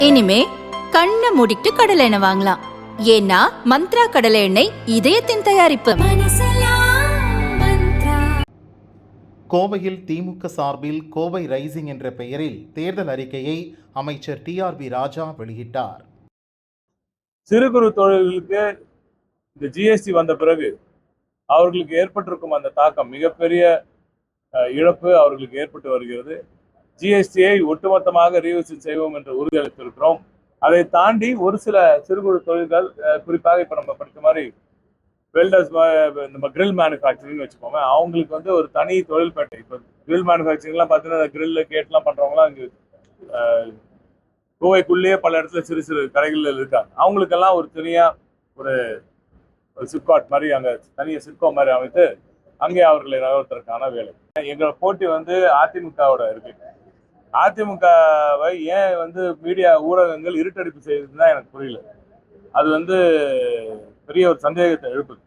இனிமே கண்ணை மூடிட்டு கடலை எண்ணெய் வாங்கலாம். ஏன்னா மந்த்ரா கடலை எண்ணெய் இதயத்தின் தயாரிப்பு. கோவையில் திமுக சார்பில் கோவை ரைசிங் என்ற பெயரில் தேர்தல் அறிக்கையை அமைச்சர் டிஆர்பி ராஜா வெளியிட்டார். சிறு குறு தொழில்களுக்கு இந்த ஜிஎஸ்டி வந்த பிறகு அவர்களுக்கு ஏற்பட்டிருக்கும் அந்த தாக்கம் மிகப்பெரிய இழப்பு அவர்களுக்கு ஏற்பட்டு வருகிறது. ஜிஎஸ்டியை ஒட்டுமொத்தமாக ரீவிசிட் செய்வோம் என்று உறுதியளித்திருக்கிறோம். அதை தாண்டி ஒரு சில சிறு குறு தொழில்கள், குறிப்பாக இப்போ நம்ம படித்த மாதிரி வெல்டர்ஸ், நம்ம கிரில் மேனுஃபேக்சரிங் வச்சுக்கோங்க, அவங்களுக்கு வந்து ஒரு தனி தொழில்பேட்டை. இப்போ கிரில் மேனுஃபேக்சரிங்லாம் பார்த்தீங்கன்னா கிரில் கேட்லாம் பண்ணுறவங்களாம் இங்கே கோவைக்குள்ளேயே பல இடத்துல சிறு சிறு கடைகளில் இருக்காங்க. அவங்களுக்கெல்லாம் ஒரு தனியாக ஒரு சிப்காட் மாதிரி அங்கே தனியாக சிப்கோ மாதிரி அமைத்து அங்கே அவர்களை நகர்த்துறதுக்கான வேலை. எங்களோட போட்டி வந்து அதிமுகவோட இருக்கு. அதிமுகவை ஏன் வந்து மீடியா ஊடகங்கள் இருட்டடிப்பு செய்யுதுன்னு தான் எனக்கு புரியல. அது வந்து பெரிய ஒரு சந்தேகத்தை எழுப்புது.